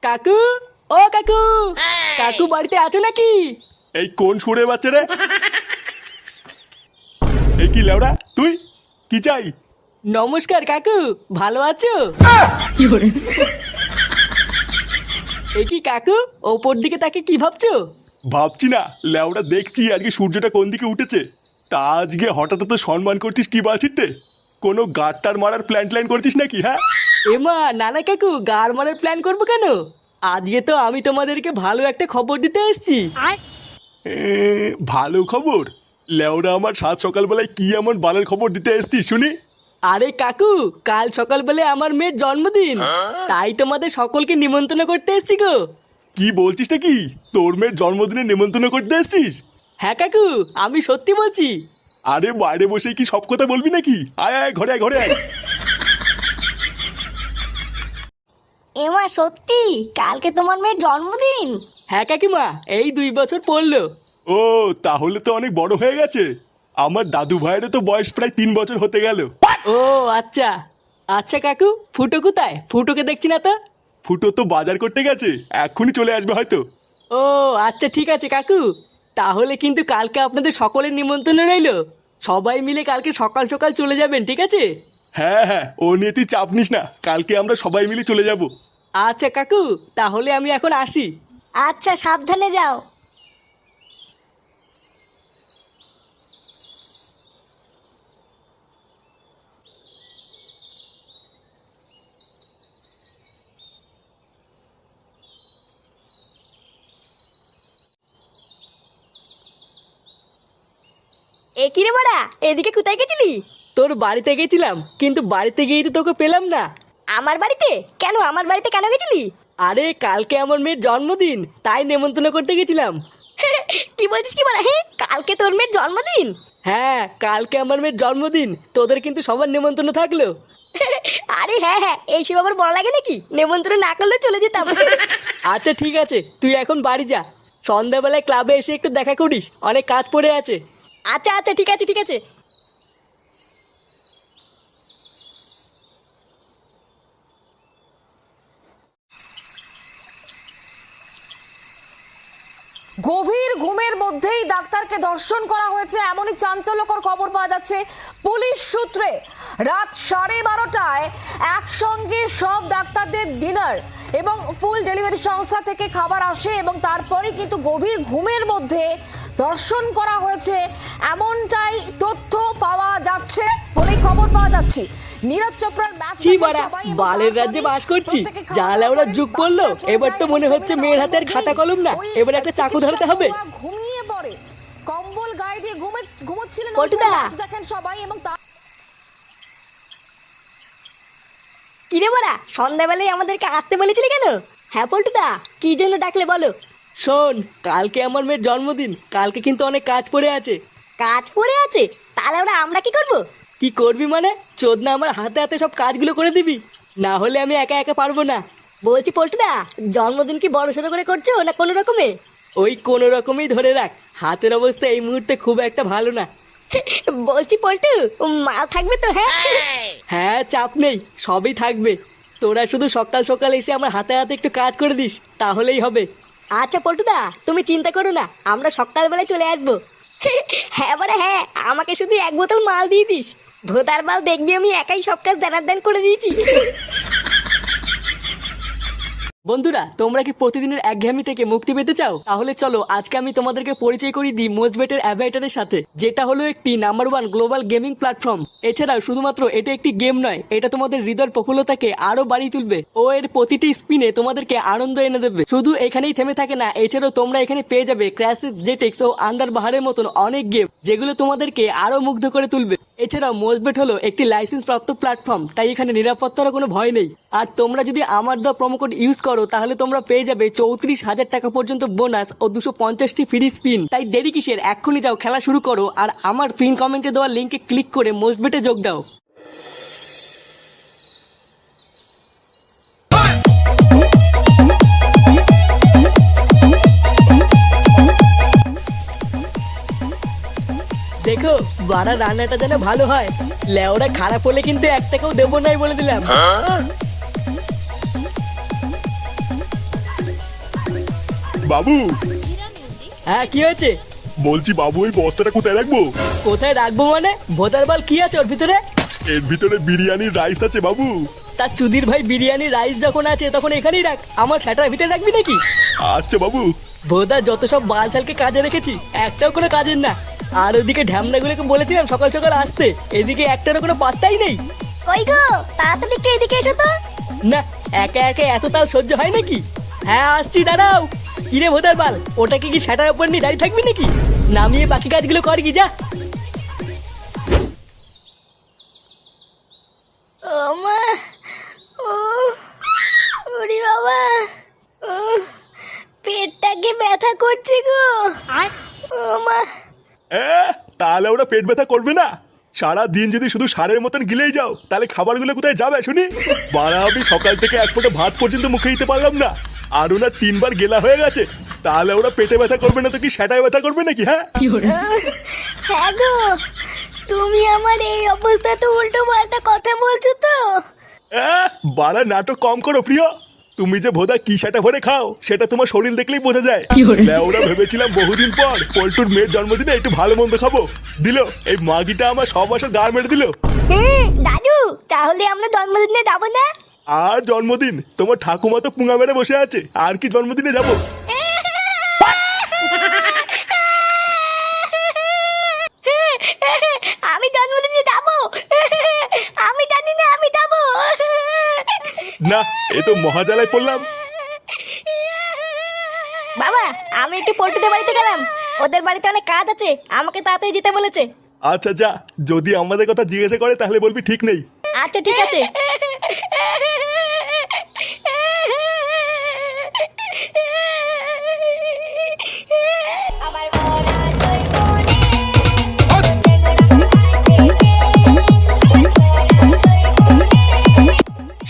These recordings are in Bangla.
কাকু, ও কাকু, কাকু বাড়িতে আছো নাকি? এই কোন সুরে বাচ্চা রে? এই কি লেওড়া তুই? কি চাই? নমস্কার কাকু, ভালো আছো? এ কি কাকু, ওপর দিকে তাকে কি ভাবছো? ভাবছি না লেওড়া, দেখছি আজকে সূর্যটা কোন দিকে উঠেছে। তা আজকে হঠাৎ তো সম্মান করছিস কি বাছিতে? কোনো গাড়টার মারার প্ল্যান করছিস নাকি? হ্যাঁ এমা নানা কাকু, গার মারার প্ল্যান করবো কেন? আজকে তো আমি তোমাদেরকে ভালো একটা খবর দিতে এসেছি। ভালো খবর? লেওড়া, আমার সাত সকালবেলায় কি এমন বালের খবর দিতে এসছিস শুনি? আরে কাকু, কাল সকালবেলা আমার মেয়ের জন্মদিন, তাই তোমাদের সকলকে নিমন্ত্রণ করতে এসেছি গো। কি বলছিস নাকি? তোর মেয়ের জন্মদিনে নিমন্ত্রণ করতে এসছিস? হ্যাঁ কাকু, আমি সত্যি বলছি। আরে বাইরে বসে কি সব কথা বলবি নাকি? আয় আয়, ঘরে আয়, ঘরে আয়। এমা সত্যি কালকে তোমার মেয়ের জন্মদিন? হ্যাঁ কাকিমা, এই 2 বছর পড়লো। ও, তাহলে তো অনেক বড় হয়ে গেছে। আমার দাদু ভাইয়েরও তো বয়স প্রায় 3 বছর হতে গেল। ও আচ্ছা। আচ্ছা কাকু, ফুটো কোথায়? ফুটোকে দেখছি না তো। ফুটো তো বাজার করতে গেছে, এক্ষুনি চলে আসবে হয়তো। ও আচ্ছা, ঠিক আছে কাকু, তাহলে কিন্তু কালকে আপনাদের সকলের নিমন্ত্রণ রইলো। সবাই মিলে কালকে সকাল সকাল চলে যাবেন, ঠিক আছে? হ্যাঁ হ্যাঁ, ও নিয়ে তুই চাপ নিস না, কালকে আমরা সবাই মিলে চলে যাব। আচ্ছা কাকু, তাহলে আমি এখন আসি। আচ্ছা, সাবধানে যাও। এ কি রে বড়া, এদিকে কোথায় গেছিলি? তোর বাড়িতে গেছিলাম, কিন্তু বাড়িতে গিয়ে তো তোকে পেলাম না। আমার বাড়িতে কেন? আমার বাড়িতে কেন গেছিলি? আরে কালকে আমার মেয়ের জন্মদিন, তাই নেমন্তন্ন করতে গেছিলাম। কি বলছিস কি বড়া? হ্যাঁ, কালকে তোর মেয়ের জন্মদিন? হ্যাঁ, কালকে আমার মেয়ের জন্মদিন, তোদের কিন্তু সবার নেমন্তন্ন থাকলো। আরে হ্যাঁ হ্যাঁ, এইসব আবার বড় লাগে নাকি? নেমন্ত্রণ না করলে চলে যেতাম। আচ্ছা ঠিক আছে, তুই এখন বাড়ি যা। সন্ধ্যাবেলায় ক্লাবে এসে একটু দেখা করিস, অনেক কাজ পড়ে আছে। আচ্ছা আচ্ছা, ঠিক আছে ঠিক আছে। গভীর ঘুমের মধ্যেই ডাক্তারকে ধর্ষণ করা হয়েছে, এমনই চাঞ্চল্যকর খবর পাওয়া যাচ্ছে পুলিশ সূত্রে। রাত 12:30টায় একসঙ্গে সব ডাক্তারদের ডিনার এবং ফুল ডেলিভারি সংস্থা থেকে খাবার আসে এবং তারপরে কিন্তু গভীর ঘুমের মধ্যে ধর্ষণ করা হয়েছে, এমনটাই তথ্য পাওয়া যাচ্ছে বলেই খবর পাওয়া যাচ্ছে। নীরজ চোপড়ার ম্যাচ ছি বাড়া, বালের রাজ্যে বাস করছি। জালা ওরা যুগ পড়লো, এবার তো মনে হচ্ছে মেয়ের হাতে আর খাতা কলম না, এবার একটা চাকু ধরতে হবে। ঘুমিয়ে পড়ে, কম্বল গায়ে দিয়ে ঘুমোচ্ছিলেন। পল্টুদা! দেখেন সবাই এবং কি রে বড়া, সন্ধ্যাবেলায় আমাদেরকে আসতে বলেছিলি কেন? হ্যাঁ পল্টুদা, কি জন্য ডাকলে বলো? শোন, কালকে আমার মেয়ের জন্মদিন, কালকে কিন্তু অনেক কাজ পড়ে আছে। কাজ পড়ে আছে? তাহলে ওরা আমরা কি করব? কি করবি মানে? চোদনা আমার হাতে হাতে সব কাজগুলো করে দিবি, না হলে আমি একা একা পারবো না। বলছি পল্টুদা, জন্মদিন কি বড় সড়ো করে করছো না কোনো রকমে? ওই কোনো রকমই ধরে রাখ, হাতের অবস্থা এই মুহূর্তে খুব একটা ভালো না। বলছি পল্টু, মাল থাকবে তো? হ্যাঁ হ্যাঁ, চাপ নেই, সবই থাকবে। তোরা শুধু সকাল সকাল এসে আমার হাতে হাতে একটু কাজ করে দিস, তাহলেই হবে। আচ্ছা পল্টুদা, তুমি চিন্তা করো না, আমরা সকালবেলায় চলে আসবো। হ্যাঁ বড়া হ্যাঁ, আমাকে শুধু 1 বোতল মাল দিয়ে দিস। ভোতার মাল দেখবি আমি একাই সব কাজ দান করে দিয়েছি। বন্ধুরা, তোমরা কি প্রতিদিনের একঘেয়েমি থেকে মুক্তি পেতে চাও? তাহলে চলো আজকে আমি তোমাদেরকে পরিচয় করিয়ে দিই মোজবেটের অ্যাভাইটারের সাথে, যেটা হলো একটি নাম্বার 1 গ্লোবাল গেমিং প্ল্যাটফর্ম। এছাড়াও শুধুমাত্র এটা একটি গেম নয়, এটা তোমাদের হৃদয়ের প্রফুল্লতাকে আরো বাড়িয়ে তুলবে ও এর প্রতিটি স্পিনে তোমাদেরকে আনন্দ এনে দেবে। শুধু এখানেই থেমে থাকে না, এছাড়াও তোমরা এখানে পেয়ে যাবে ক্র্যাশিস, জেটেক্স ও আন্ডার বাহারের মতন অনেক গেম, যেগুলো তোমাদেরকে আরো মুগ্ধ করে তুলবে। এছাড়াও মোজবেট হলো একটি লাইসেন্স প্রাপ্ত প্ল্যাটফর্ম, তাই এখানে নিরাপত্তার কোনো ভয় নেই। আর তোমরা যদি আমার দেওয়া প্রোমো কোড ইউজ করো, তাহলে তোমরা পেয়ে যাবে 34,000 টাকা পর্যন্ত বোনাস ও 250টি ফ্রি স্পিন। তাই দেরি কিসের, এক্ষুনি যাও, খেলা শুরু করো আর আমার পিন কমেন্টে দেওয়া লিঙ্কে ক্লিক করে মোজবেটে যোগ দাও। দেখো বাড়া, রান্নাটা যেন ভালো হয়। লেওরা খারাপ হলে কিন্তু 1 টাকাও দেবো নাই বলে দিলাম। বাবু, হ্যাঁ কি হয়েছে? বলছি বাবু ওই বস্তাটা কোথায় রাখবো? কোথায় রাখবো মানে? ভোদার বাল কি আছে ওর ভিতরে? এর ভিতরে বিরিয়ানির রাইস আছে বাবু। তার চুদির ভাই বিরিয়ানি রাইস যখন আছে তখন এখানেই রাখ, আমার সেটার ভিতরে রাখবি নাকি? আচ্ছা বাবু। ভোদা যত সব বালছালকে কাজে রেখেছি একটাও কোনো কাজের না। আর ওদিকে ঢ্যামনাগুলোকে বলেছিলাম সকাল সকাল আসতে, এদিকে একটারও কোনো পাত্তাই নেই। কই গো, তাড়াতাড়ি একটু এদিকে এসো তো। না, একা একা এত তাল সহ্য হয় নাকি? হ্যাঁ আসছি, দাঁড়াও। কিরে ভোদার বাল, ওটাকে কি সেটার উপর নিয়ে দাঁড়িয়ে থাকবি নাকি? নামিয়ে বাকি কাজগুলো কর কি, যা। ও মা, ও ওরে বাবা, ও পেটটাকে ব্যথা করছে গো। ও মা, তাহলে ওরা পেট ব্যথা করবে না? সারা দিন যদি শুধু সারের মতন গিলেই যাও তাহলে খাবারগুলো কোথায় যাবে শুনি? বাড়া, আমি সকাল থেকে এক ফোঁটা ভাত পর্যন্ত মুখে দিতে পারলাম না, আর ওনার 3 বার গেলা হয়ে গেছে। তাহলে ওরা পেটে ব্যথা করবে না তো কি সেটাই ব্যথা করবে নাকি? হ্যাঁ হ্যাঁ গো, তুমি আমার এই অবস্থাতে উল্টো পাল্টা কথা বলছো তো? বাড়া, নাটক কম করো প্রিয়। তুমি যে ভোদা কি সেটা ভরে খাও সেটা তোমার শরীর দেখলেই বোঝা যায়। ওরা ভেবেছিলাম বহুদিন পর পল্টুর মেয়ের জন্মদিনে একটু ভালো মন্দ খাবো, দিল এই মাগিটা আমার সব বছর গা মেরে দিল। দাদু, তাহলে আমরা জন্মদিনে যাবো না? আর জন্মদিন? তোমার ঠাকুমা তো পুঙা মেরে বসে আছে, আর কি জন্মদিনে যাবো? আমি জন্মদিনে যাবো, আমি জানি না আমি যাবো। না, এ তো মহাজালায় পড়লাম। বাবা, আমি একটু পল্টুদের বাড়িতে গেলাম, ওদের বাড়িতে অনেক কাজ আছে, আমাকে তাড়াতাড়ি যেতে বলেছে। আচ্ছা যা, যদি আমাদের কথা জিজ্ঞাসা করে তাহলে বলবি ঠিক নেই। আচ্ছা ঠিক আছে।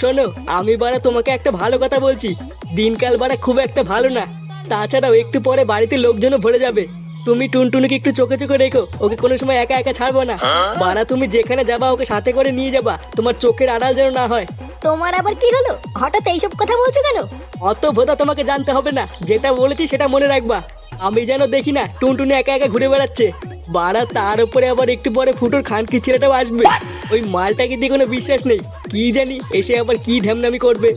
শোনো, আমি বাড়া তোমাকে একটা ভালো কথা বলছি, দিনকাল বাড়া খুব একটা ভালো না। তাছাড়াও একটু পরে বাড়িতে লোকজনও ভরে যাবে। তুমি টুনটুনিকে একটু চোখে চোখে রেখো, ওকে কোনো সময় একা একা ছাড়বো না। বাড়া তুমি যেখানে যাবা ওকে সাথে করে নিয়ে যাবা, তোমার চোখের আড়াল যেন না হয়। তোমার আবার কি হলো, হঠাৎ এইসব কথা বলছো কেন? অত ভোদা তোমাকে জানতে হবে না, যেটা বলেছি সেটা মনে রাখবা। আমি যেন দেখি না টুনটুনি একা একা ঘুরে বেড়াচ্ছে। বাড়া তার উপরে আবার একটু পরে ফুটোর খানকি ছেলেটাও আসবে। ওই মালটাকে দিয়ে কোনো বিশ্বাস নেই, কি জানি এসে আবার কি ঢ্যামনামি করবে।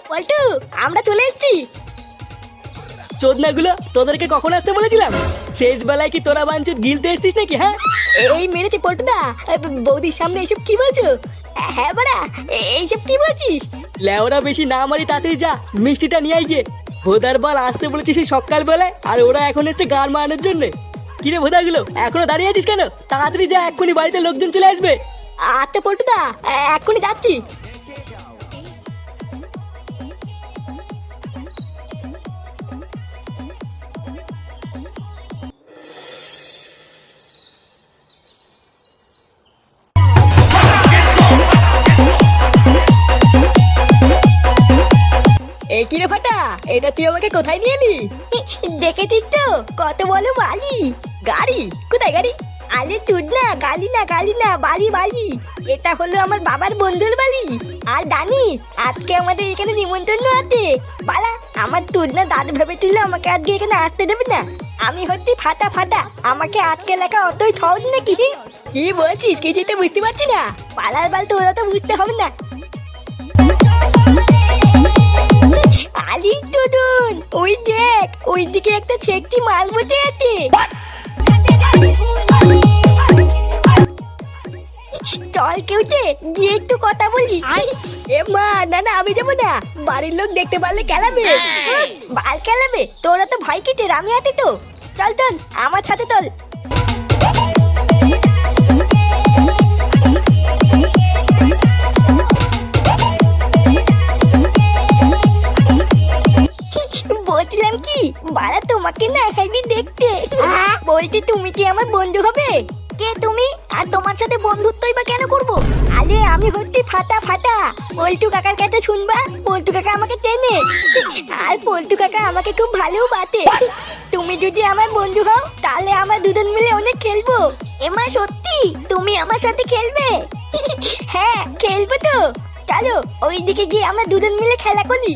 পল্টু, আমরা চলে এসেছি। চোদনাগুলো, তোদেরকে কখন আসতে বলেছিলাম? শেষ বেলায় কি তোরা বাঞ্চুত গিলতে এসছিস নাকি? হ্যাঁ এই মেরেছে পল্টুদা, বৌদির সামনে এইসব কি বলছো? হ্যাঁ বাড়া, এইসব কি বলছিস? লেওরা বেশি না মারি, তাড়াতাড়ি যা মিষ্টিটা নিয়ে আই গিয়ে। ভোদার বাল আসতে বলেছিস সেই সকাল বেলায়, আর ওরা এখন এসছে গান মারানোর জন্য। কিরে ভোদাগুলো, এখনো দাঁড়িয়ে আছিস কেন? তাড়াতাড়ি যা, এক্ষুনি বাড়িতে লোকজন চলে আসবে। আচ্ছা পল্টুদা, এক্ষুনি যাচ্ছি। এই কিরে ফাটা, এটা তুই আমাকে কোথায় নিয়ে এলি? দেখেছিস তো কত বলো বালি। গাড়ি? কোথায় গাড়ি? আরে তুই না, গালি না গালি না, বালি বালি। এটা হলো আমার বাবার বন্ধুর বাড়ি। আর জানিস আজকে আমাদের এখানে নিমন্ত্রণ আছে। বালা, আমার তুই না দাদু ভেবেছিল আমাকে আজকে এখানে আসতে দেবে না। আমি হচ্ছি ফাটা ফাটা, আমাকে আজকে লেখা অতই সহজ নাকি? কি বলছিস, কিছুই তো বুঝতে পারছি না। পালার বাল তোরা তো বুঝতে হবে না। আলি টুডুন, ওই দেখ, ওই দিকে একটা ছেকটি মাল বসে আছে। চল কেউতে গিয়ে একটু কথা বলি। এ মা, না না আমি যাবো না, বাড়ির লোক দেখতে পারলে খেলাবে। বাল খেলাবে? তোরা তো ভয় কিসের, আমি আছি তো। চল চল আমার সাথে চল। বলছিলাম কি, বাড়া তোমাকে না একাই দেখতে বলছি, তুমি কি আমার বন্ধু হবে? কে তুমি? আর তোমার সাথে বন্ধুত্বই বা কেন করবো? আরে আমি হচ্ছি ফাটা ফাটা। পল্টু কাকার কাছে শুনবা, পল্টু কাকা আমাকে টেনে, আর পল্টু কাকা আমাকে খুব ভালো বাতে। তুমি যদি আমার বন্ধু হও তাহলে আমরা দুজন মিলে অনেক খেলবো। এমা সত্যি তুমি আমার সাথে খেলবে? হ্যাঁ খেলবো তো। চলো ওইদিকে গিয়ে আমরা দুজন মিলে খেলা করি।